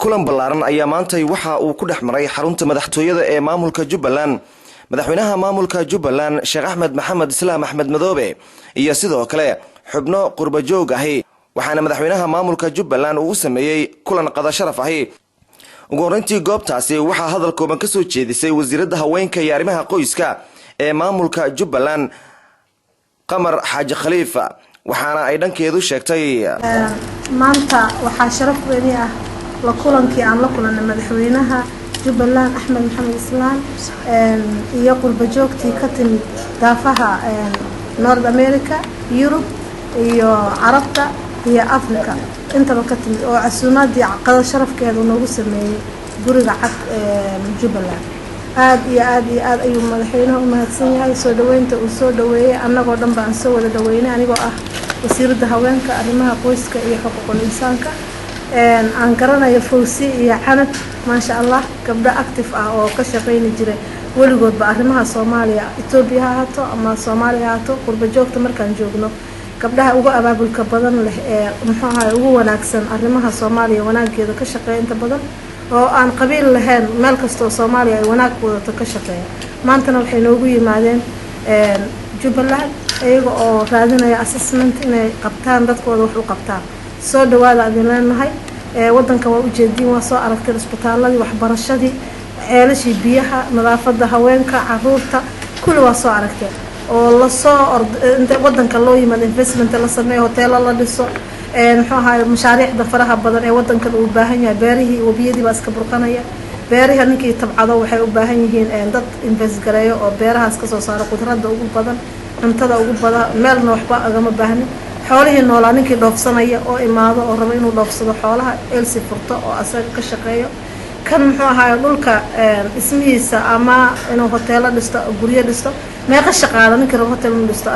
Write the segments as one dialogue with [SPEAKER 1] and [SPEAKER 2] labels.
[SPEAKER 1] kulan ballaaran ayaa maantay waxa uu ku dhex maray xarunta madaxtooyada ee maamulka Jubbaland madaxweynaha maamulka Jubbaland Sheekh Axmed Maxamed Islaam Axmed Madoobe iyo sidoo kale xubno qurba joog ahi waxaana madaxweynaha maamulka Jubbaland uu sameeyay kulan qada sharaf ahi ugu horeyntii goobtaasi waxaa hadal kooban ka soo jeedisay wasiiradda haweenka iyo arrimaha qoyska ee maamulka Jubbaland Qamar Xaaji Khalifa waxaana ay dhankeedu sheegtay
[SPEAKER 2] maanta waxaa sharaf weyn ah la kulankii aan la kulanay madaxweynaha Jubbaland Axmed Maxamed Islaam iyo qurba joogtii ka timid daafaha North America, Europe iyo Carabta iyo Africa intaba ka timid oo casuumaadii qada sharafkeedu noogu sameeyay guriga cad Jubbaland aad iyo aad ayuu madaxweynaha u mahadsan yahay soo dhaweynta uu soo dhaweeyay annagoo dhan baan soo wada dhaweynay anigoo ah wasiiradda haweenka arrimaha qoyska iyo xuquuqul insaanka aan garanayo Fawzi iyo Xanad ma sha Allah gabdho active ah oo ka shaqeynay jiray waligoodba arrimaha Soomaaliya Itoobiya haato ama Soomaaliya haato qurba joogta markaan joogno gabdhaha ugu abaabulka badan leh ee muxuu ahaa ugu wanaagsan arrimaha Soomaaliya wanaageeda ka shaqeynta badan oo aan qabiil lahayn meel kasta oo Soomaaliya ay wanaag wadato ka shaqeeya maantana waxay noogu yimaadeen Jubbaland ayaga oo raadinaya assessment inay qabtaan dadkooda wax u qabtaan soo dhawaada adin leenahay wadanka waa u jeedin waa soo aragtay isbitaaladii waxbarashadii ceelashii biyaha nadaafadda haweenka caruurta kulli waa soo aragtay oo la soo inta wadanka loo yimaado investment la sameeyo hoteelo la dhiso muxuu ahaa mashaariicda faraha badan ee wadanka uu baahan yahay beerihii wabiyadii baa iska burqanaya beeraha ninkii tabcado waxay u baahan yihiin dad invest gareeyo oo beerahaas ka soo saaro khudradda ugu badan cuntada ugu badan meelna waxba agama baahnin xoolihii noolaa ninkii dhoofsanaya oo imaado oo raba inuu dhoofsado xoolaha elsi furto oo asaga ka shaqeeyo kan muxuu ahaa dhulka ismihiisa ama inuu hoteelo dhisto guryo dhisto meeqa shaqaale ninkii raba hotel inuu dhisto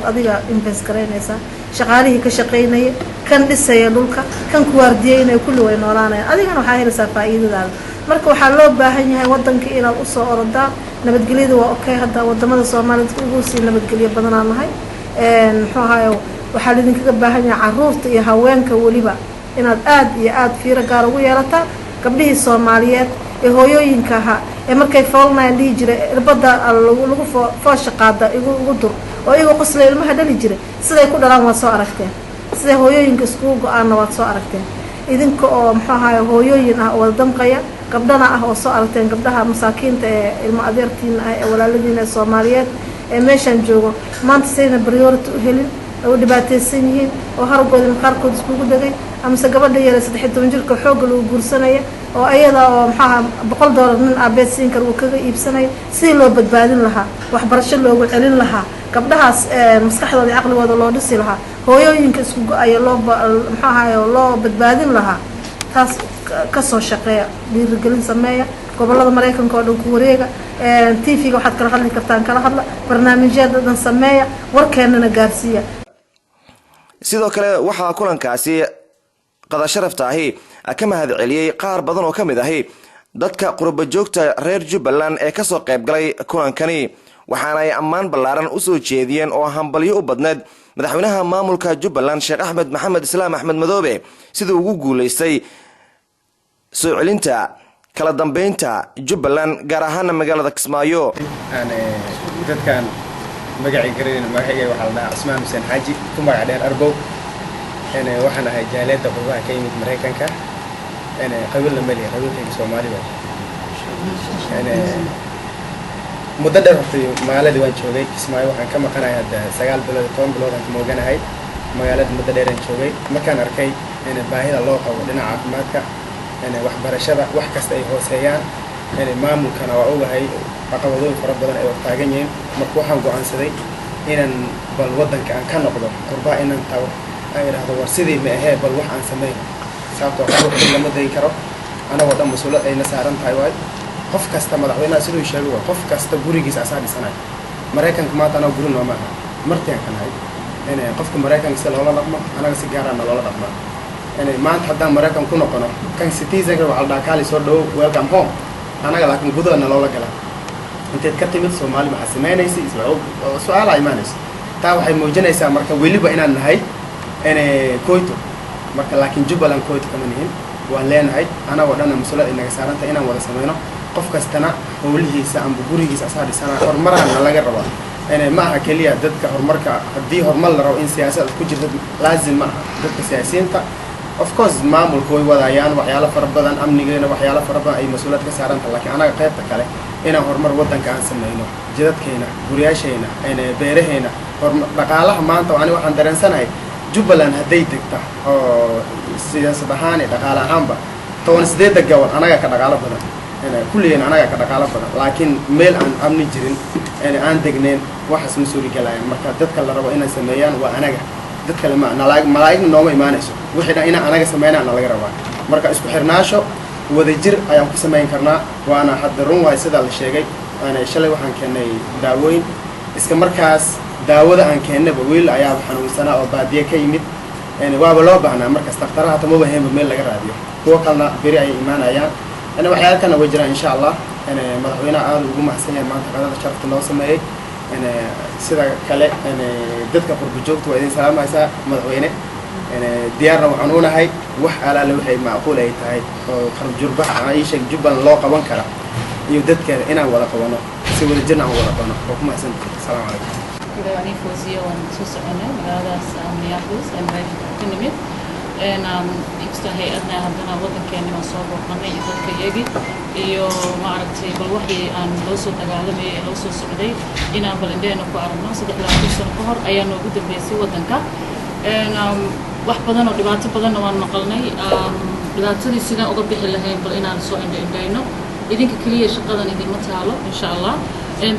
[SPEAKER 2] adiga invest gareynaysa shaqaalihii ka shaqeynaya kan dhisaya dhulka kan ku waardiyeynaya kulli way noolaanayaan adigana waxaa helaysaa faa'iidadaada marka waxaa loo baahan yahay wadanka inaad u soo orodaan nabadgelyada waa okay hadda wadamada Soomaaliyeed ugu sii nabadgelyo badan aan nahay muxuu ahaa waxaa idinkaga baahan yahay caruurta iyo haweenka waliba inaad aad iyo aad fiiro gaar ugu yeelataan gabdhihii Soomaaliyeed ee hooyooyinka ahaa ee markay foolnaan dhigi jiray irbada lagu foosha qaada ugu dur oo iyagu qoslay ilmaha dhali jiray siday ku dhalaan waa soo aragteen siday hooyooyinka isku go'aana waa soo aragteen idinka oo muxuu ahaa hooyooyin ah oo damqaya gabdhana ah oo soo aragteen gabdhaha masaakiinta ee ilmo adeertiina ah ee walaaladiina Soomaaliyeed ee meeshan joogo maanta sayna priority u helin oo dhibaataysan yihiin oo hargooda qaarkood iskugu dagay ama gabadha yar 13 jirka xoog lagu guursanaya oo ayada oo maxaa $100 nin aabeed siin kar uu kaga iibsanay si loo badbaadin lahaa waxbarasho loogu celin lahaa gabdhahaas maskaxdooda iyo aqligooda loo dhisi lahaa hooyooyinka isku go'aya loo badbaadin lahaa taas ka soo shaqeeya dhiirigelin sameeya gobolada Mareykanka oo dhan ku wareega TV-ga waxaad kala hadli kartaan kala hadla barnaamijyada dhan sameeya warkeenana gaarsiiya
[SPEAKER 1] sidoo kale waxaa kulankaasi qada sharafta ahi ka mahad celiyay qaar badan oo kamid ahi dadka qurba joogta reer Jubbaland ee ka soo qayb galay kulankani waxaana ay ammaan ballaaran u soo jeediyeen oo hambalyo u badneed madaxweynaha maamulka Jubbaland Sheekh Axmed Maxamed Islaam Axmed Madoobe sidoo ugu guuleystay soo celinta kala dambeynta Jubbaland gaar ahaan magaalada Kismaayo
[SPEAKER 3] dadkan magacay gareeyeen magacay waxa la dhahaa Usmaan Hussein Xaaji ku magac dheer Arbow waxaan ahay jaaliyada qurbaha ka yimid Mareykanka qabiilna mali qabiilka Soomaaliya muddo dheer magaalada waan joogay Kismaayo waxaan ka maqanahay hadda 9 bilood 10 bilood aan mooganahay magaalada muddo dheer aan joogay markaan arkay baahida loo qabo dhinaca caafimaadka waxbarashada wax kasta ay hooseeyaan maamulkana waa ogahay caqabadooyin fara badan ay taagan yihiin marka waxaan go'aansaday inaan bal wadanka aan ka noqdo qurbaa inaan tago ay raahdo war sidii ma ahay bal wax aan sameeyo sababtoo ah lama day karo anagoo dhan mas'uuliyad ay na saaran tahay waay qof kasta madaxweynaha sidoo sheegay waa qof kasta gurigiisa asaga dhisanay Mareykanka maanta anoo gurin ma aha martiin kan hay qofka Mareykanka si loola dhaqmo anaga si gaar ah loola dhaqmo maanta haddaan Mareykan ku noqono kan citizen waxa la dhahaa kali soo dhaw welcome home anaga laakiin gudaha loola gala inteed ka timid Soomaali ma xasameynaysi su'aal ay imaanayso taa waxay muujinaysaa marka waliba inaan nahay koyto marka laakiin Jubbaland koyto kama nihin waan leenahay anagoo dhan mas'uuliyad inaga saaranta inaan wada sameeyno qof kastana howlihiisa ama gurigiisa asaa dhisana horumarana laga rabaa ma aha kaliya dadka horumarka haddii horumar la rabo in siyaasad ku jirto laazim ma aha dadka siyaasiyiinta of course maamulku way wadayaan waxyaalo fara badan amnigeena waxyaalo fara badan ay mas'uuliyad ka saaranta laakiin anaga qaybta kale inaan horumar wadanka aan sameeyno jidadkeena guriyasheena beeraheena dhaqaalaha maanta waxaan dareensanahay Jubbaland hadday tagta oo siyaasad ahaan dhaqaale ahaanba 18 gobol anaga ka dhaqaalo badan kulliyan anaga ka dhaqaalo badan laakiin meel aan amni jirin aan degnayn waxaas ma suuri galayaan marka dadka la rabo inay sameeyaan waa anaga dadka lama malaa'igna nooma imaanayso wixii dhan inaan anaga sameeynaa laga rabaa marka isku xirnaasho wadajir ayaan ku sameyn karnaa waana hadda run waay sida la sheegay shalay waxaan keenay daawooyin iska markaas daawada aan keennaba wiil ayaa xanuunsanaa oo baadiye ka yimid waaba loo baahnaa markaas dhakhtarada tamaba heenba meel laga raadiyo kuwa kalena beri ay imaanayaan waxyaalo kana way jiraan insha Allah madaxweynaha aad ugu mahadsan yahay maanta qadada sharafta noo sameeyay sida kale dadka qurbo joogta waa idin salaamaysaa madaxweyne diyaarna waxaan u nahay wax alaale waxay macquul ay tahay oo qarab jurbaha ay sheeg Jubbaland loo qaban kara iyo dadkeena inaan wada qabano si wada jirna aan wada qabano oo kuma haysan salaamu calaykum
[SPEAKER 4] كده يعني فوزية ونسوسعنا مقالة مياخوز أمريكا كنمت أنا إكستهي أدنى هدنا وضن كأني مصاب وقني إذا كيجي إيو ما عرفتي بالوحي أن لوسو تقالمي لوسو سعودي إنا بالإندين وكو عربنا صدق لا تسون قهر أيام وجود بيسي وضن كا أنا واحد بدنا ودبعت بدنا ونقلني بدأت تدي سنة أقبل حلهين بالإنا نسوي إندينو إذن كلية شقة إذن متعالو إن شاء الله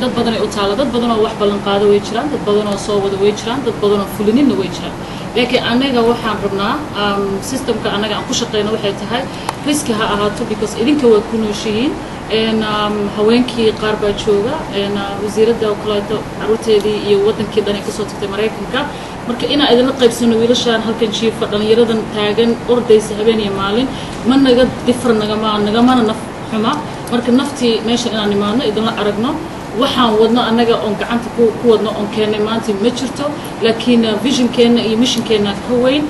[SPEAKER 4] dad badan ay u taalo dad badan oo wax ballan qaado way jiraan dad badan oo soo wada way jiraan dad badan oo fulinin way jiraan laakiin anaga waxaan rabnaa systemka anaga aan ku shaqeyno waxay tahay risk ha ahaato because idinka waa ku nooshiin haweenkii qaar baa jooga wasiiradda oo kale carruurteedii iyo wadankii dhan ay ka soo tagtay Mareykanka marka inaan idin la qaybsano wiilashan halkan jiifa dhalinyaradan taagan ordaysa habeen iyo maalin ma naga different nagama naf xuma marka naftii meesha inaan imaano idin la aragno waxaan wadno anaga on gacanta ku wadno on keenay maanta ma jirto laakiin visionkeena iyo missionkeena ka weyn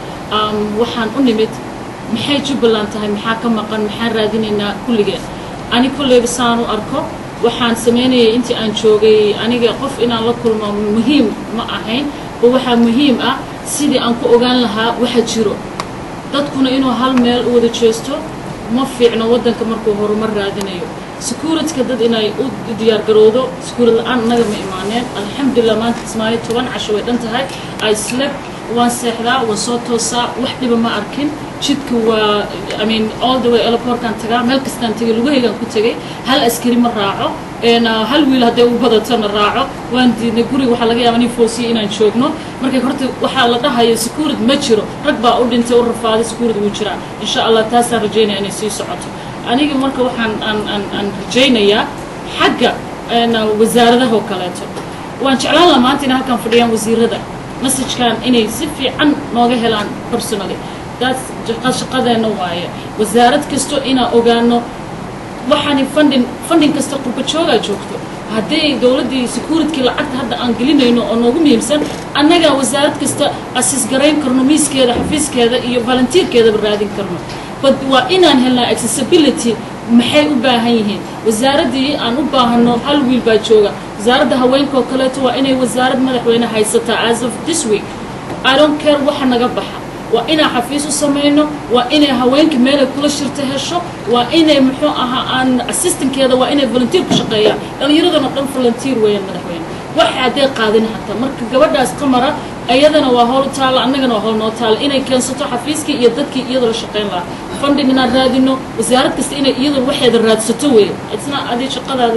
[SPEAKER 4] waxaan u nimid maxay Jubbaland tahay maxaa ka maqan maxaan raadinaynaa kulligeen ani kulleeba saan u arko waxaan sameynayay intii aan joogay aniga qof inaan la kulmo muhiim ma ahayn oo waxa muhiim ah sidii aan ku ogaan lahaa waxa jiro dadkuna inuu hal meel u wada jeesto ma fiicno wadanka markuu horumar raadinayo security dad inay u diyaar garoodo security aan naga ma imaaneen alxamdulillah maanta Ismaaciil 10 casho way dhan tahay I slept waan seexdaa waan soo toosaa wax dhiba ma arkin jidka waa I mean all the way airport kan tagaa meel kastaan tagay lugahaygaan ku tagay hal askari ma raaco hal wiil haddii uu badatana raaco waan diidnay guriga waxaa laga yaabaa in foosiyo inaan joogno markay horta waxaa la dhahayo security ma jiro rag baa u dhintay u rafaaday security wuu jiraa insha Allah taasaan rajaynaya inay sii socoto aniga marka waxaan aan rajaynayaa xagga wasaaradaha kaleeto waan jeclaan lahaa maanta inay halkan fadhiyaan wasiirada message-kan inay si fiican nooga helaan personally that's shaqadeena waaye wasaarad kasto inaan ogaano waxaan funding kasta qurba jooga joogto haddii dawladii security lacagta hadda aan gelinayno oo noogu muhiimsan annaga wasaarad kasta assess gareyn karno miiskeeda xafiiskeeda iyo volunteerkeeda raadin karno bad waa inaan helnaa accessibility maxay u baahan yihiin wasaaradii aan u baahano hal wiil baa jooga wasaaradda haweenka oo kaleeto waa inay wasaarad madaxweyne haysataa as of this week I don't care waxa naga baxa waa inaan xafiis u sameeyno waa inay haweenka meel ay kula shirto hesho waa inay muxuu ahaa aan assistantkeeda waa inay volunteer ku shaqeeyaan dhalinyaradana dhan volunteer weeyaan madaxweyne waxa hadday qaadin hataa marka gabadhaas qamara ayadana waa howl taala annagana waa howl noo taala inay keensato xafiiskii iyo dadkii iyadoo la shaqeyn lahaa funding inaan raadino wasaarad kasta inay iyadoo waxeeda raadsato weey isna adii shaqadaada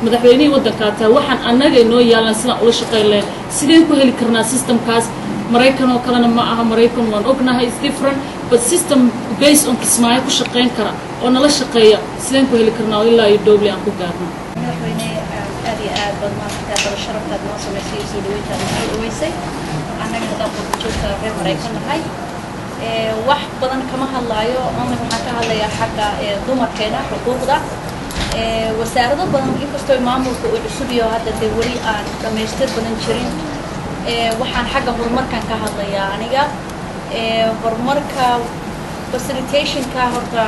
[SPEAKER 4] madaxweynihii waddanka taa waxaan annaga inoo yaalan sidaan ula shaqeyn lahayn sideen ku heli karnaa systemkaas Mareykan oo kalena ma aha Mareykan waan ognahay is different but system based on Kismaayo ku shaqeyn kara oo nala shaqeeya sideen ku heli karnaa ilaa iyo dowli aan ku gaarno
[SPEAKER 5] madaxweyne aad iyo aad baad maanta sharaftaad noo samaysay soo dhaweyntaad noo dhaweysay annaga hadda ku joogta reer Mareykan nahay wax badan kama hadlaayo waxaan ka hadlayaa xagga dumarkeena xuquuqda wasaarado badan inkastoo maamulka uu cusub iyo hadda dee weli aan dhamaystir badan jirin waxaan xagga horumarkan ka hadlayaa aniga horumarka facilitation ka horta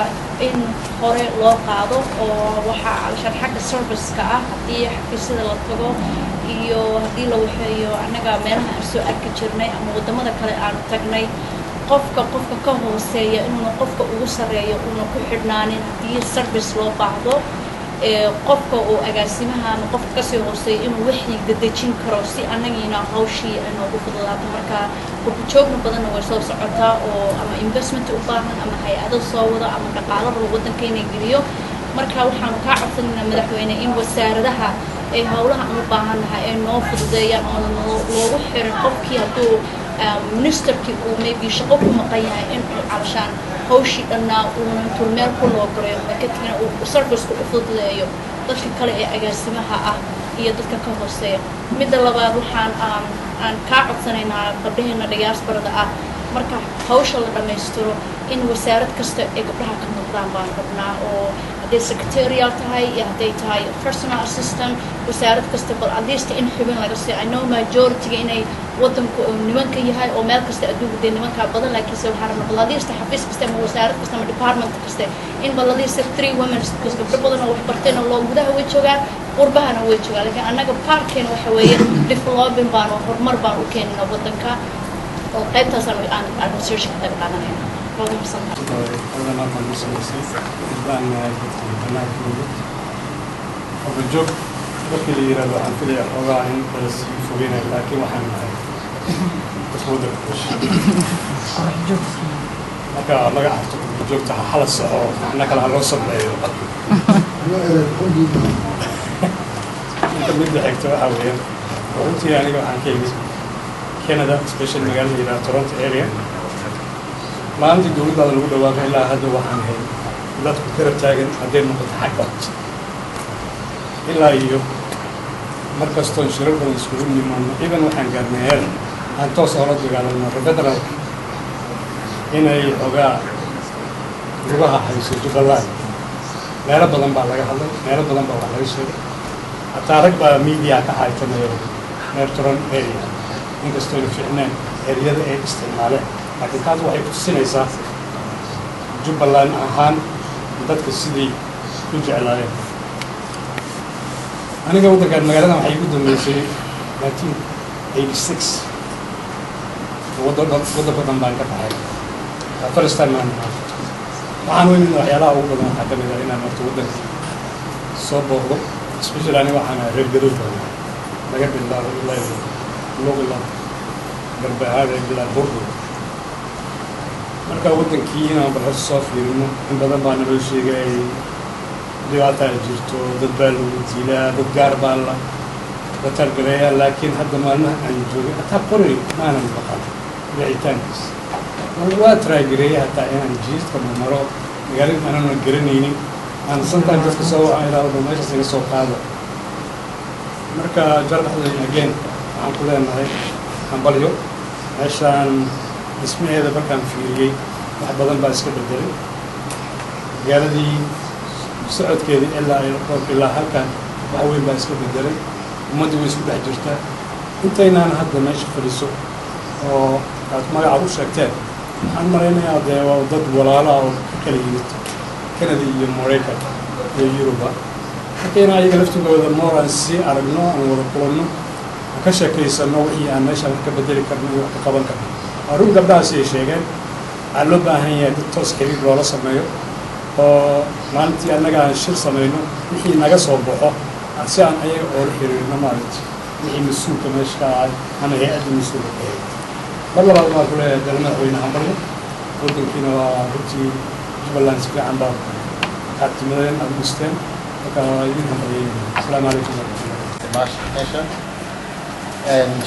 [SPEAKER 5] in hore loo qaado oo waxa alshan xagga service ka ah hadii xafiisyada la tago iyo hadii la waxeeyo anaga meelaha aan soo arki jirnay ama wadamada kale aan tagnay qofka ka hooseeya inuu qofka ugu sareeyo uu ku xidhnaanin hadii service loo baahdo qofka oo agaasimaha ama qofka ka soo hooseeya inuu wixii dadajin karo si anagina hawshii inuu fududaato marka joogna badan way soo socotaa oo ama investment u baahan ama hay'ado soo wada ama dhaqaalaha wadankeena geliyo marka waxaan ka codsanaynaa madaxweyne in wasaaradaha ay hawlaha u baahanahay ay noo fududeeyaan oo loogu xiran qofkii haduu ministerkii uu maybe shaqo ku maqan yahay in calashaan hawshii dhanna uu intuu meel ku loo gareeyo marketina uu service ku fududeeyo dadka kale ee agaasimaha ah iyo dadka ka hooseeya midda labaad waxaan aan ka codsanaynaa gabdhaheena diasporada ah marka hawsha la dhameystiro in wasaarad kasta ay gabdhaha ka noqdaan baan rabnaa oo hadday secretarial tahay iyo hadday tahay personal assistant wasaarad kasta bal at least in xubin laga siiyo I know majority inay wadanku nimanka yahay oo meel kasta adduunka nimanka badan laakiin se waxaan rabnaa bal at least xafiis kasta ama wasaarad kasta ama department kasta in bal at least 3 women because gabdho badan oo wax barteen oo gudaha way joogaan qurbahana way joogaan laakiin annaga parkeen waxa weeye development baan oo horumar baan u keenina wadanka oo qaybtaas aan research ka qayb qaadanayna
[SPEAKER 6] joog markii la yiraahdo waxaan filayaa xoogaa in balas fogeynaya laakiin waxaan nahay dadkooda marka laga arto joogta hala soco macna kale loo sameeyo inta mid xigta waxa weeyaan runtii aniga waxaan ka yimid Canada especially magaalada ila Toronto area maalintii dowladda lagu dhawaaqay ilaa hadda waxaan helay dadku garab taagan hadday noqoto xaqad ilaa iyo markastoo shirar badan iskugu nimaano idan waxaan gaarnay heer aan toos oo dagaalano federal inay ogaa lugaha hayso Jubbaland meelo badan baa laga hadlay meelo badan baa wax laga sheegay hataa rag baa media ka haytanayo Toronto area inkastoo ay fiicnaan eriyada ay isticmaaleen laakiin taas waxay ku tusinaysaa Jubbaland ahaan dadka sidii ku jeclaayeen aniga wadankan magaalada waxay ugu dambeysay 1986 waddan badan baan ka baxay first time waxaan weyn waxyaalaha ugu badan waxaa ka mid ah inaan marto waddanka soo booqdo especially aniga waxaan reer gadowga laga bilaabo ilaa لغة بربهارة إلى برضو مركا ودن كينا بحس صافي إن بدل ما نقول شيء جاي ديواتها جرتو ضد وتيلا ضد جاربالا بترجريا لكن حد ما لنا نجوي أتقولي ما أنا مبقى بعيتانس والله تراجريا حتى أنا جيت كم مرة قال أنا نجرنيني أنا sometimes just كسوة على أرض ما يصير سوق هذا مركا جرب هذا again عن كلنا هاي حنبليو عشان اسمه هذا بكان في واحد بدن بس كده بدري قال لي سعد كذي إلا هالكان وأول بس كده بدري وما دوي سكوت حجرته أنت هنا أنا هذا ما يشوف في السوق أو ما يعرفش كتير عن مرينا يا ده وضد ولا لا كليت كندي يموريكا يوروبا لكن أنا يقلفت بهذا المرة السي عربنا أنا ورقلنا كشكل سنوع إيه أنا شايف كبدل كرني وقبل كرني أروح قبل هذا شيء علوبة هي التوس كبير ولا سمايو مالتي أنا قاعد أشيل سماينو نحي نجس وبحه عشان أي أورحير نمارت نحي مسوق كمشكا أنا هي أدي مسوق والله بعد ما أقول دلنا وين عمرنا قلت كنا بتي جبلان سكر عم بعض كاتمين أبوستين وكاين هم السلام عليكم
[SPEAKER 7] ماشي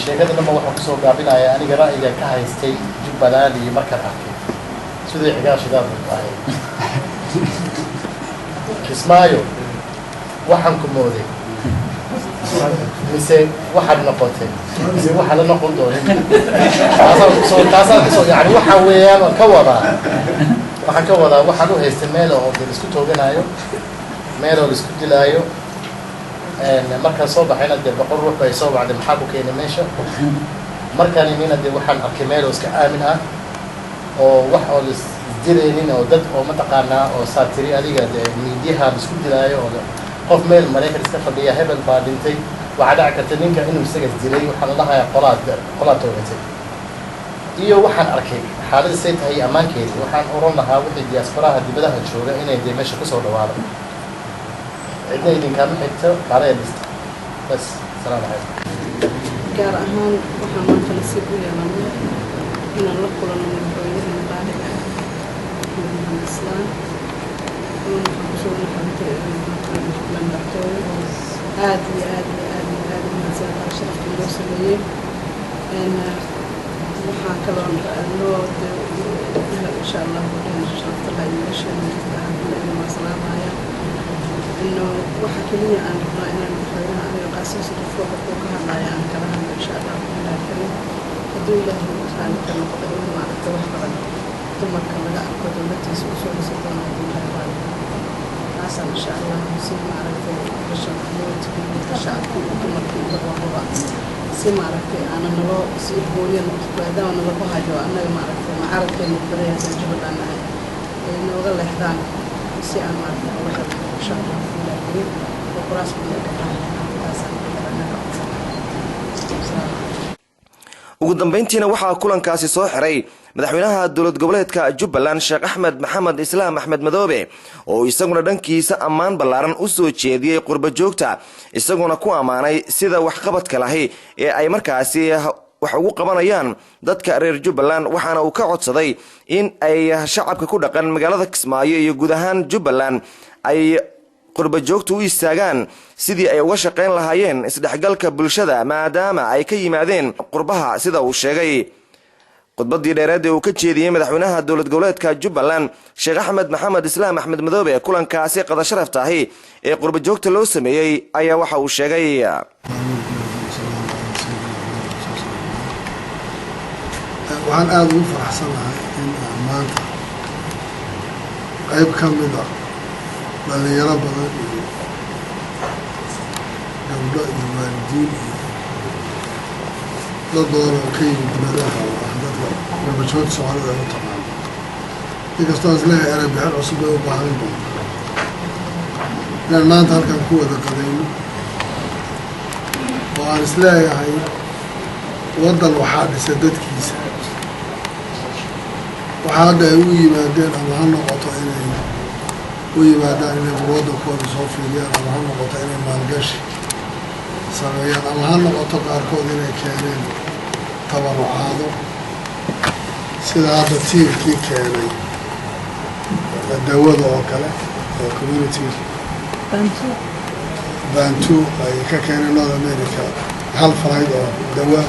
[SPEAKER 7] sheekada lama waxa ku soo gaabinaya aniga ra'yiga ka haystay Jubbaland iyo markaa arkay sidii xigaashiga ay Kismaayo waxaan ku mooday mise waxaad noqotay mise waxa la noqon doonay taasoo yani waxa weeyaan ka wada waxaan u haystay meel oo isku tooganayo meel oo isku dilaayo markaan soo baxayna dee boqol ruux bay soo wacday maxaa ku keenay meesha markaan imina dee waxaan arkay meel oo iska aamin ah oo wax oo isdilaynin oo dad oo mataqaanaa oo saatiri adiga miidiyaha isku dilaayo oo qof meel maraykan iska fadhiya hebel baa dhintay waxaa dhaci karta ninka inuu isaga dilay waxaa la dhahayaa qolaad toogatay iyo waxaan arkay xaaladda say tahay ammaankeedii waxaan oran lahaa wixii diasporaha dibadaha jooga inay dee meesha kusoo dhawaado cidna idinkaama xigto kaalaya lista bas salaam calaykum
[SPEAKER 8] gaar ahaan waxaan maanta nasiib u yeelanay inaan la kulano madaxweynaha baaliga Maxamed Islaan waxaan kusoo naxariistay madaxtooye aad iyo aad iyo aad iyo aad mahadsantahay sharafta loo sameeyey waxaan kaloo loo insha allah sharafta la yeeshay maslaamaya إنه واحد كلية أنا رأينا مدحونا أنا قاسيس الفوق فوق هذا يعني كلام إن شاء الله بالله الكريم هدول له مثلا كما قدروا مع التوحد ثم كما لا أقدر التي سوسوا سلطان بالله عسى إن شاء الله نسيب معركة بشر موت الشعب كله كما كل مرة سمع معركة أنا نلو سيب بولي المتقاعدة ونلو بهاجو أنا معركة معركة المقدرية سنجبل أنا إنه غير إحدان سي أنا معركة أول إن شاء الله وقراص
[SPEAKER 1] ugu dambeyntiina waxaa kulankaasi soo xiray madaxweynaha dowlad goboleedka Jubbaland Sheekh Axmed Maxamed Islaam Axmed Madoobe oo isaguna dhankiisa ammaan ballaaran u soo jeediyay qurba joogta isaguna ku amaanay sida wax qabadka lahi ee ay markaasi wax ugu qabanayaan dadka reer Jubbaland waxaana uu ka codsaday in ay shacabka ku dhaqan magaalada Kismaayo iyo guud ahaan Jubbaland ay qurba joogtu u istaagaan sidii ay uga shaqeyn lahaayeen isdhexgalka bulshada maadaama ay ka yimaadeen qurbaha sida uu sheegay khudbadii dheeraad ee uu ka jeediyay madaxweynaha dowlad goboleedka Jubbaland Sheekh Axmed Maxamed Islaam Axmed Madoobe kulankaasi qada sharafta ahi ee qurba joogta loo sameeyay ayaa waxa uu sheegay
[SPEAKER 9] waxaan aad ugu faraxsanahay in maanta qayb ka mid ah dhalinyaro badan iyo gabdho iyo waalidiin iyo dad badan oo ka yimid dibadaha oo ah dadka qurbajoogta soomaalida ay u taqaano inkastoo aan isleeyahay eray bixin cusub bay u baahan doontaa inaan maanta halkan ku wada qadayno oo aan isleeyahay waddan waxaa dhisa dadkiisa waxaa hadda ay u yimaadeen ama ha noqoto inay u yimaadaan inay waddankooda soo fiiriyaan ama ha noqoto inay maalgashi sameeyaan ama ha noqoto qaarkood inay keeneen tabarucaado sida hadda tiirkii keenay dawada oo kale oo community bantu ay ka keeneen North America hal farayd oo dawa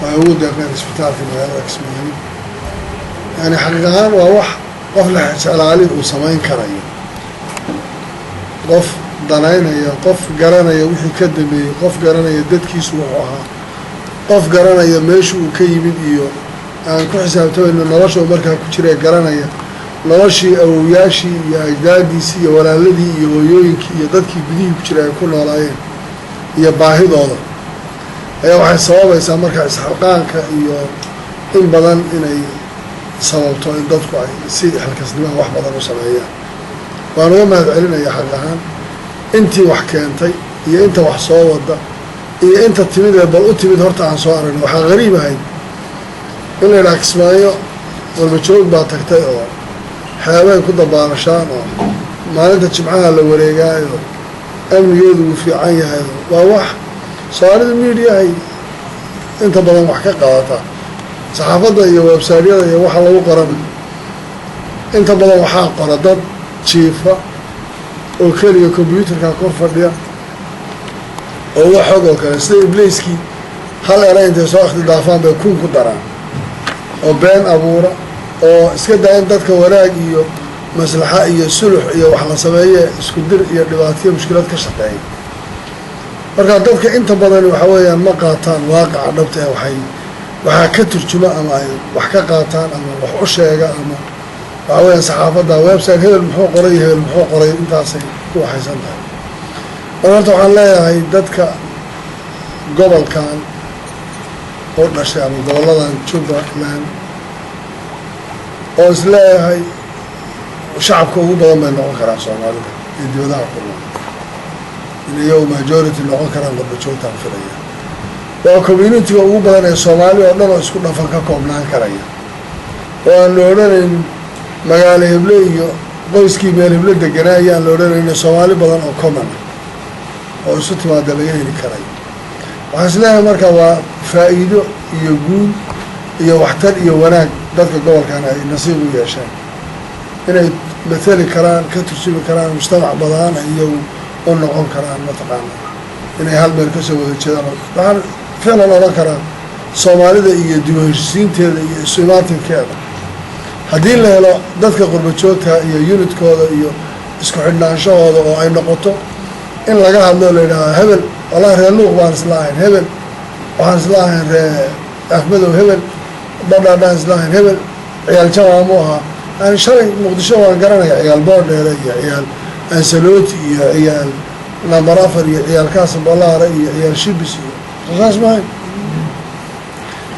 [SPEAKER 9] ay ugu deeqeen isbitaalka magaalada Kismaayo يعني حقيقة waa qof la jeclaalid uu samayn karayo qof danaynaya qof garanaya wixii ka dambeeyay qof garanaya dadkiisu wuxuu ahaa qof garanaya meesha uu ka yimid iyo aan ku xisaabtamayno nolosha markaa ku jiray garanaya noloshii awowyaashii iyo ajdaadiisii iyo walaaladii iyo hooyooyinkii iyo dadkii gudihii ku jiray ay ku noolaayeen iyo baahidooda ayaa waxay sababaysaa markaa isxilqaanka iyo in badan inay sababto in dadku ay si xilkasnimo wax badan u sameeyaan waan uga mahad celinayaa xaq ahaan intii wax keentay iyo inta wax soo wada iyo inta timid ee bal u timid horta aan soo aragno waxaa qariib ahayd in la yidhaha Kismaayo walba joog baa tagtay oo xeebay ku dabaalashaan oo maalinta jimcaha la wareegaayo amnigeedu uu fiican yahay waa wax soomaalida miidiyahay inta badan wax ka qaadata saxaafadda iyo website-yada iyo waxa lagu qoran inta badan waxaa qora dad jiifa oo keliya computerka kor fadhiya oo wax xog oo kale sida ibliiskii hal eray intay soo ikhtidaafaan bay kun ku daraan oo been abuura oo iska dayan dadka wanaag iyo maslaxa iyo sulux iyo wax la sameeye isku dir iyo dhibaatyo mushkilad ka shaqeeya marka dadka inta badan waxa weeyaan ma qaataan waaqaca dhabta ee waxaa ka turjuma ama ay wax ka qaataan ama wax u sheega ama waxa weeyaan saxaafadda website hebel muxuu qoray intaasay ku waxaysan tahay marka horta waxaan leeyahay dadka gobolkan oo dhashay ama goboladan Jubbaland oo isleeyahay shacabka ugu badan bay noqon karaan soomaalida iyo dibadaha kulma in iyagu majority noqon karaan qurbajoogtaan filaya waa communitiga ugu badan ee soomaali oo dhan oo isku dhafan ka koobnaan karaya oo aan la odhanayn magaalo heble iyo qoyskii meel heble deganaa ayaan la odhanayna soomaali badan oo common oo isu timaada laga heli karayo waxaan isleeyahay marka waa faa'iido iyo guul iyo waxtar iyo wanaag dadka gobolkan ay nasiib u yeesheen inay matali karaan ka tursubi karaan mujtamac badaan iyagu u noqon karaan mataqaana inay hal meel kasoo wada jeedaan waxaan ficlan odhan karaa soomaalida iyo dib u heshisiinteeda iyo isu imaatinkeeda haddii la helo dadka qurbajoogta iyo unitkooda iyo isku xidhnaanshahooda oo ay noqoto in laga hadlo la yidhahdo hebel wallahi reer luuq baan isla ahayn hebel waxaan isla ahayn ree afmadow hebel badhaadhaan isla ahayn hebel ciyaal jamaamu ahaa yani shalay muqdisho waan garanaya ciyaal boordheere iyo ciyaal ansalooti iyo ciyaal nambar afar iyo ciyaal kaasabalaara iyo ciyaal shibis iyo saas maahay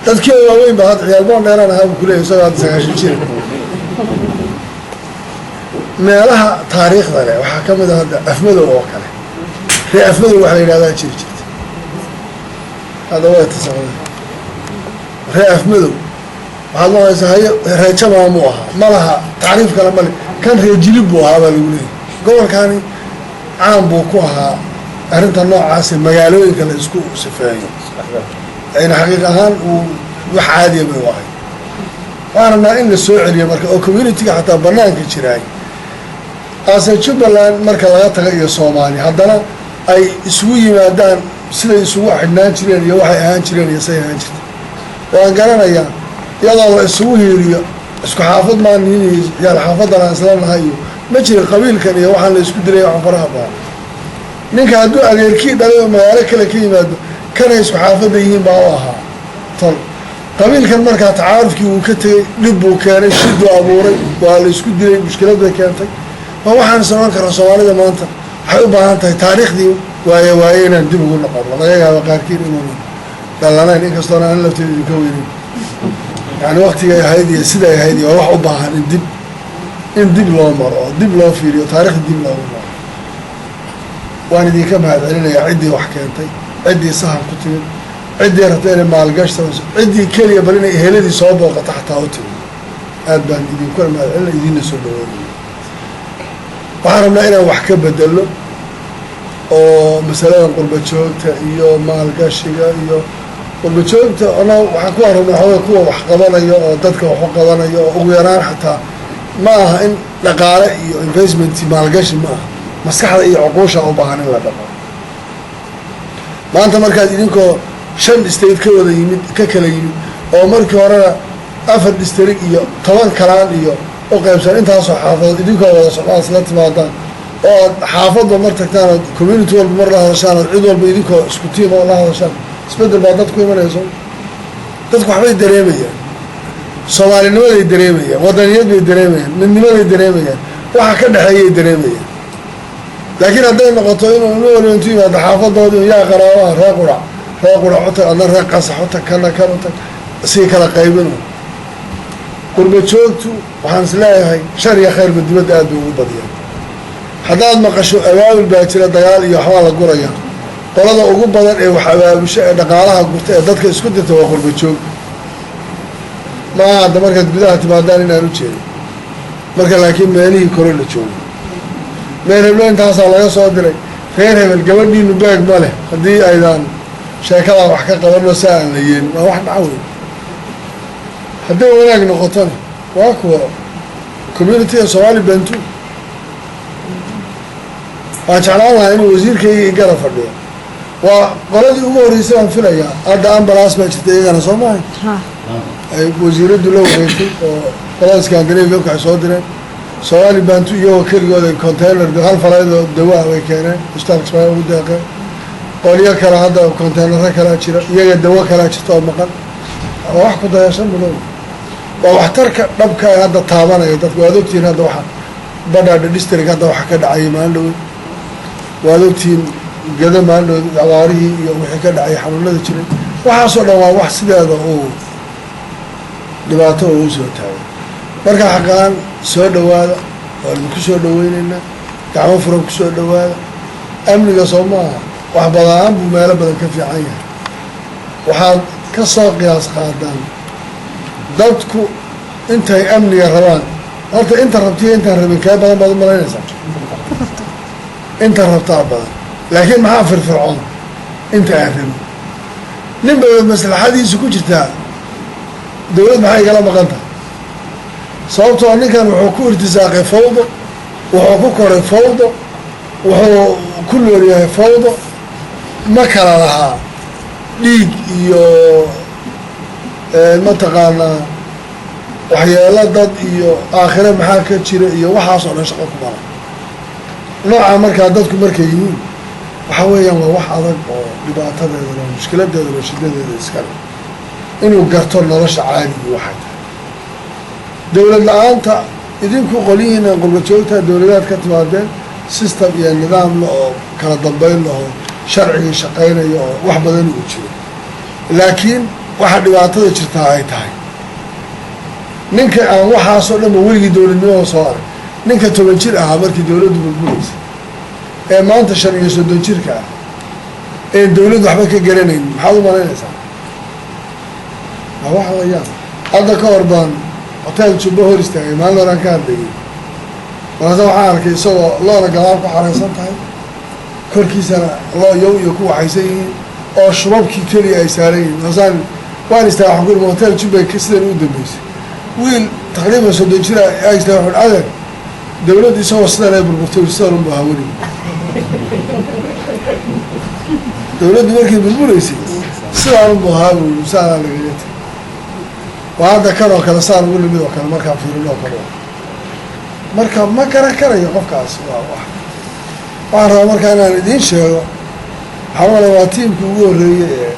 [SPEAKER 9] dadkii waaweyn ba hadda ciyaal boordheeraan ahaa buu kuleeyahy isagoo hadda 9 jir meelaha taariikhda leh waxaa ka mid a hadda afmadow oo kale ree afmadow waxa la yidhahdaa jiri jirta hadda way tasawada ree afmadow waxaad maqlaysaa hayo ree jamaamu ahaa ma laha tacriif kale male kan ree jilib buu ahaa baa lagu leeyahy gobolkaani caan buu ku ahaa arrinta noocaasi magaalooyinka la isku sifeeyo ayna xaqiiq ahaan uu wax caadiya bay u ahay waxaan rabnaa in la soo celiyo marka oo communitiga xataa banaanka jiraay ase jubbaland marka laga taga iyo soomaali haddana ay isugu yimaadaan siday isugu xidhnaan jireen iyo waxay ahaan jireen iyo say ahaan jirta waan garanayaa iyadoo la isugu hiiriyo isku xaafad maanihin yaal xaafadan aan isla nahay iyo ma jira qabiilkan iyo waxaan la isku dilay waxaan faraha baa ninka hadduu adeerkii dhalay oo magaalo kale ka yimaado kanay isku xaafadda yihiin baa u ahaa tol qabiilkan markaa tacaarufkii wuu ka tegey dhib buu keenay shiduu abuuray waa la isku dilay mushkilad bay keentay waa waxaan is oran karna soomaalida maanta waxay u baahan tahay taariikhdii waaye inaan dib ugu noqono laga yaaba qaarkiin inuuna dallanayn inkastoona aan lafteeda idinka weynin yani waktigay ahayd iyo siday ahayd iyo waa wax u baahan in dib loo maro oo dib loo fiiriyo taarikhda dib loogu maro waan idinka mahad celinayaa ciddii wax keentay ciddii sahan ku timid ciddii rabta inay maalgash samayso ciddii keliya bal inay eheladii soo booqata xataa u timid aad baan idinkuna mahad celina idiinna soo dhaweynaya waxaan rabnaa inaan wax ka bedelno oo masaladan qurbajoogta iyo maalgashiga iyo qurbajoogta ona waxaan ku arabna waxawey kuwa wax qabanayo oo dadka wax u qabanayo oo ugu yaraan xataa ma aha in dhaqaale iyo investment maalgashi ma aha maskaxda iyo cuquusha u baahan in la dhaqo maanta markaad idinkoo 5 state ka wada yimid ka kala yimid oo markii horena 4 district iyo 10 kalaan iyo u qaybsan intaasoo xaafadood idinkoo wada socdaan isla timaadaan oo aad xaafadba mar tagtaan ood community walba mar la hadashaan ood cid walba idinkoo isku tiim oo la hadashaan isbedel baa dadku imanayso dadku waxbay dareemayaan soomaalinimaday dareemayaan wadaniyad bay dareemayaan midnimaday dareemayaan waxa ka dhexeeyay dareemayaan laakiin hadday noqoto inuu inu waliba intu yimaado xaafadoodii yaa qaraabaha ree qurac u tag adna ree qasax u tag kana kan u tag sii kala qaybino qurbajoogtu waxaan is leeyahay shar iyo khayrba dibadda aad bay ugu badiyaan haddaad maqasho abaabul baa jira dagaal iyo waxbaa la guraya qolada ugu badan ee wax abaabusho ee dhaqaalaha gurta ee dadka isku dirta waa qurbajoog maaha hadda markaad gudaha timaadaan inaan u jeedo marka laakiin meelihii kore la joogo meel heblo intaasaa laga soo diray reer hebel gabadhiinu beeg ma leh haddii aydaan sheekadaa wax ka qabanno si aan la yeelin waa wax dhaca wey hadday wanaag noqotona waa kuwa communitiga soomaali bantu waan jeclaan lahaa inuu wasiirkayga igala fadhiyo waa qoladii ugu horreysay aan filayaa hadda ambalaas baa jirta iyagana soo mahay ay wasiiraddu la wareegtay oo qolada scandinavianka waxay soo direen soomaali bantu iyagoo keligooda container hal falaydoo dawaa bay keeneen istalksbaa ugu deeqeen qolyo kale hadda containaro kalaa jira iyaga dawo kalaa jirta oo maqan waa wax ku dayashan mudan waa waxtarka dhabka ee hadda taabanaya dadka waad ogtihiin hadda waxa badhaadha district hadda waxa ka dhacayay maalin dhaweyd waad ogtihiin gada maalin dhaweyd abaarihii iyo wixii ka dhacay xanuunada jiray waxaasoo dhan waa wax sideeda uu dhibaato oo u soo taagay marka xaqaan soo dhawaada waa idinku soo dhaweynaynaa gacmo furan ku soo dhawaada amniga soo maaha wax badaan buu meelo badan ka fiican yahay waxaad ka soo qiyaas qaadaan dadku intay amniga rabaan horta inta rabtiyo intaan rabin kee badan baad u malaynaysaa inta rabtaa badan laakiin maxaa firfircoon inta aan rabin nin bay maslaxadiisu ku jirtaa dawlad maxay igala maqan tahay sababtoo ninkan wuxuu ku irtisaaqay fawdo wuxuu ku koray fawdo wuxuu ku nool yahay fawdo ma kala lahaa dhiig iyo mataqaanaa waxyeelo dad iyo aakhire maxaa ka jira iyo waxaas oo dhan shaqo ku mara nooca markaa dadku markay yihiin waxa weeyaan waa wax adag oo dhibaatadeeda loo mushkiladeeda loo shidadeeda iskale inuu garto nolosha caadigii waxay tahay dowlad la-aanta idinku qolyihiina qurba joogtaa dowladaad ka timaadeen system iyo nidaam la oo kala dambeyn lahoo sharcigii shaqaynaya oo wax badan uu jiro laakiin waxa dhibaatada jirtaa ay tahay ninka aan waxaasoo dhanba weligii dowladnimada soo arag ninka 10 jir ahaa markii dowladdu burburaysa ee maanta 5 iyo 30 jirka ah ee dowladdu waxba ka garanayn maxaad u malaynaysaa waa wax la yaab hadda ka hor baan hotel Jubba hor istaagay maalin horaan ka hadlayay markaasa waxaan arkay isagoo loola gadaal ku xaraysan tahay korkiisana loo yow iyo ku waxaysan yihiin oo shubabkii keliya ay saaran yihiin markaasaan waan istaagay waxaan ku yidhi hotel Jubba sidan u dambeysay wiil taqriiban 30 jir ay istaagay wuxuu adeer dowladda isagoo sidan ay burburtay sidan unba hawani dowladdu markay burburaysay sidaan unba hawani saanaa lagaga tagay waa hadda kan oo kale saan ugu limid oo kale markaa fiirin oo kale marka ma garan karayo qofkaas waa waxaan rabaa markaa inaan idiin sheego waxaa male waa tiimkii ugu horreeyey ee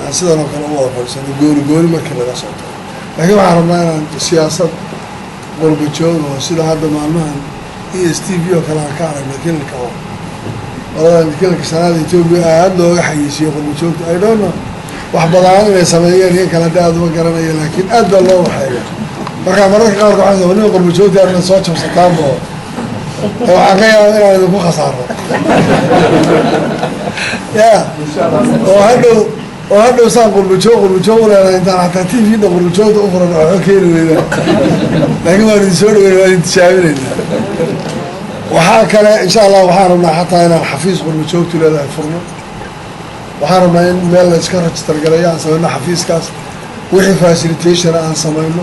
[SPEAKER 9] aan sidan oo kale u wada fadhiisano gooni markii laga soo tago laakiin waxaan rabnaa inaan siyaasad qurba jooga oo sida hadda maalmahan ESTV oo kale aan ka aragna kilalka oo waladan kilalka shanaada Ethiopia aad looga xayisiyo qurba joogta I don't know wax badan inay sameeyeen in kala daad uma garanayo laakiin aad baa loo waxeeyo marka mararka qaar waxaan soo nin qurba joogta aan soo jabsataan oo waxaan ka yaabaa inaan idinku khasaaro ya oo hadhow saan qurba joog leedahay intaan xataa TV-da qurba joogta u furan waxba keeni weydaan laakiin waan idin soo dhaweyn waan idin tijaabinaynaa waxaa kale insha allah waxaan rabnaa xataa inaan xafiis qurba joogtu leedahay furno waxaan rabnaa in meel la iska register galayo aan samayno xafiiskaas wixii facilitation aan samayno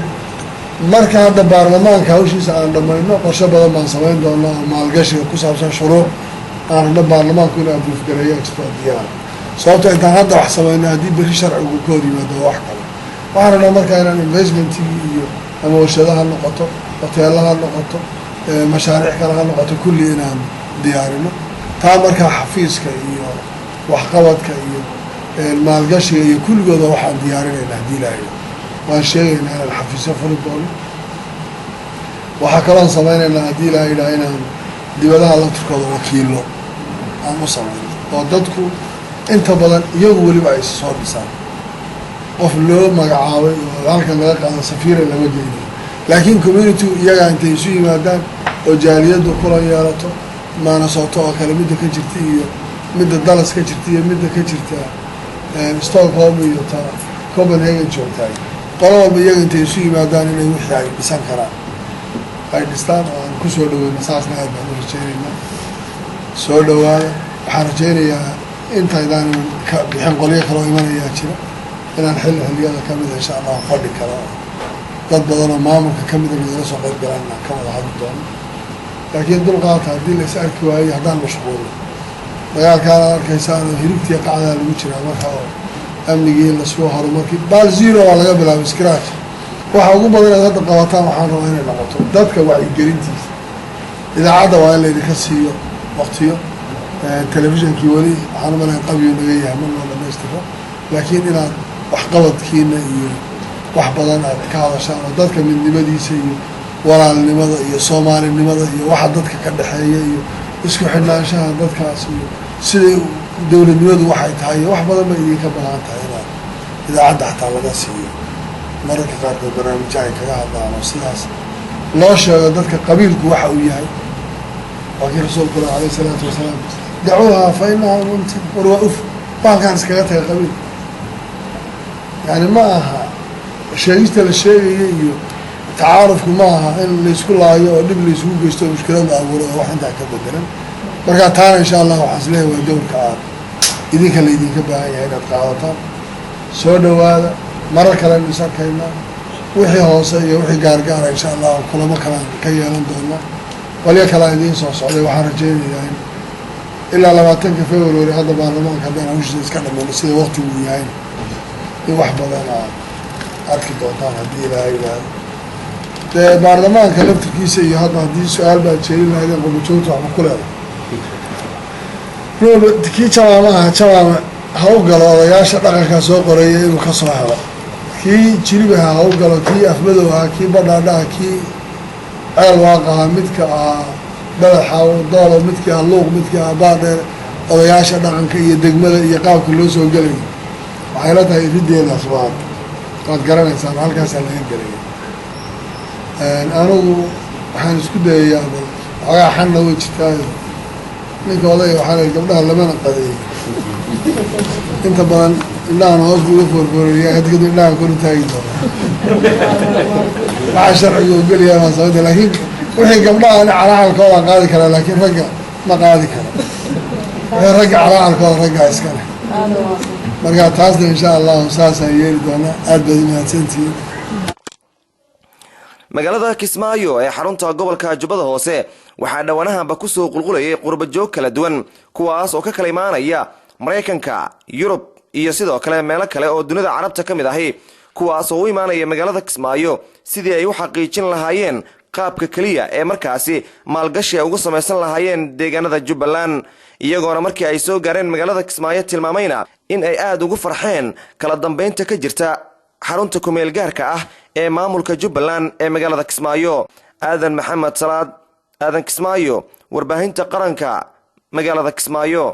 [SPEAKER 9] marka hadda baarlamaanka hawshiisa aan dhammayno qorshe badan baan samayn doonaa oo maalgashiga ku saabsan shuruuc aan rabno baarlamaanku inuu abuuf gareeyo extraordiyaan sababto intaan hadda wax samayno haddii berri sharcigu ka hor yimaado wax kale waxaan rabnaa markaa inaan investmentigii iyo ama warshado ha noqoto hoteella ha noqoto mashaariic kale ha noqoto kulli inaan diyaarino taa markaa xafiiska iyo waxqabadka iyo maalgashiga iyo kulligooda waxaan diyaarinayna haddii ilaahay waan sheegaynaa inaan xafiisyo furi doono waxaa kaloon samaynaynaa haddii ilaahay yidhaha inaan dibadaha laftirkooda wakiilo aan u samayno oo dadku inta badan iyagu weliba ay soo dhisaan qof loo magacaabay oo halkan laga qaado safiira lama geynayo laakiin community iyagaa intay isu yimaadaan oo jaaliyaddu kulan yeelato maanasoto oo kale midda ka jirta iyo midda Dallas ka jirta iyo midda ka jirta Stockholm iyo ta Copenhagen joogtaay qolo walba iyaga intay isu yimaadaan inay wixii ay dhisan karaan ay dhistaan oo aan ku soo dhaweyno saasna aad baan u rajaynaynaa soo dhawaada waxaan rajaynayaa intaydaan ka bixin qolyo kaloo imanayaa jira inaan xilliyada ka mida insha allah fadhi karo dad badan oo maamulka ka mida nagala soo qayb galaan inaan ka wada hadli doono laakiin dulqaata haddii la is arki waayo haddaan mashquulo dagaalkaan aad arkaysaan oo hirigtiya qacdaa lagu jiraa marka oo amnigii lasoo horumarkii baal zero waa laga bilaabay scratch waxa ugu badan inaad hadda qabataan waxaan rabaa inay noqoto dadka wacyigelintiisa idaacadda waa in laydinka siiyo waqtiyo telefishinkii weli waxaan umalayn qabiyu naga yahay mar loo dhamaystiro laakiin inaad waxqabadkiina iyo wax badan aad ka hadashaan oo dadka midnimadiisa iyo walaalnimada iyo soomaalinimada iyo waxa dadka ka dhexeeya iyo isku xidhnaanshaha dadkaas iyo siday dowladnimadu waxay tahay iyo wax badan bay idinka bannaan tahay inaad idaacadda xataa laga siiyo mararka qaarkood barnaamijyo ay kaga hadlaan oo sidaas loo sheego dadka qabiilku waxa uu yahay waa kii rasuulku alayhi salaatu wasalaam dacuuha fa inaha muntin war waa uf baalkaan iskaga taga qabiil yani ma aha sheegista la sheegaya iyo tacaarufku ma aha in laysku laayo oo dhib laysugu geysto oo mushkilada abuuro oo wax intaa ka bedelan markaa taana insha allah waxaan isleeyahay waa dowrka aad idinka laydinka baahan yahay inaad qaadataan soo dhawaada marar kale aynu is arkaynaa wixii hoose iyo wixii gaargaara insha allah kulamo kalaan ka yeelan doonaa qolyo kalea idiin soo socday waxaan rajaynayaa in ilaa 20 February hadda baarlamaanka haddaan hawshiisa iska dhammayno sida waqtigu uu yahay in wax badan aad arki doontaan haddii ilaahay yidhaahdo dee baarlamaanka laftirkiisa iyo hadda haddii su-aal baad jeelin lahaydeen qurbajoogta waxba ku leedahay kii jamaamaha jamaama ha u galo odayaasha dhaqankaa soo qoreeya inuu ka soo helo kii jiribaha ha u galo kii afmadow ah kii badhaadhaha kii ceel waaqaha midka ah badaxa doolo midkii ah luuq midkii ah baadheer odayaasha dhaqanka iyo degmada iyo qaabka loo soo gelaya waxay la tahay riddeedaas waad garanaysaan halkaasaa laga gelaya anigu waxaan isku dayayaa bal waxoogaa xanna way jirtaayo ninka odaya waxaa la gabdhaha lamana qadeeyo inta badan indhahan hoos buu uga foorfooraya had kadib indhahan kor u taagi doona waxaa sharciga u geliyaa baan sababta laakiin wixii gabdhaha ani calacalkooda qaadi karaa laakiin ragga ma qaadi karo wixii ragga calacalkooda raggaa iska leh marka taasna insha allahu saasaan yeeli doonaa aad baad umahadsantihiin
[SPEAKER 1] magaalada Kismaayo ee xarunta gobolka Jubbada Hoose waxaa dhawanahanba ku soo qulqulayay qurbajoog kala duwan kuwaas oo ka kala imaanaya Mareykanka, Yurub iyo sidoo kale meelo kale oo dunida Carabta kamid ahi kuwaas oo u imaanaya magaalada Kismaayo sidii ay u xaqiijin lahaayeen qaabka kaliya ee markaasi maalgashi ugu sameeysan lahaayeen deegaanada Jubbaland iyagoona markii ay soo gaareen magaalada Kismaayo tilmaamayna in ay aad ugu farxeen kala dambeynta ka jirta xarunta kumeel gaarka ah ee maamulka Jubbaland ee magaalada Kismaayo. Aadan Maxamed Salaad, Aadan Kismaayo, warbaahinta qaranka magaalada Kismaayo.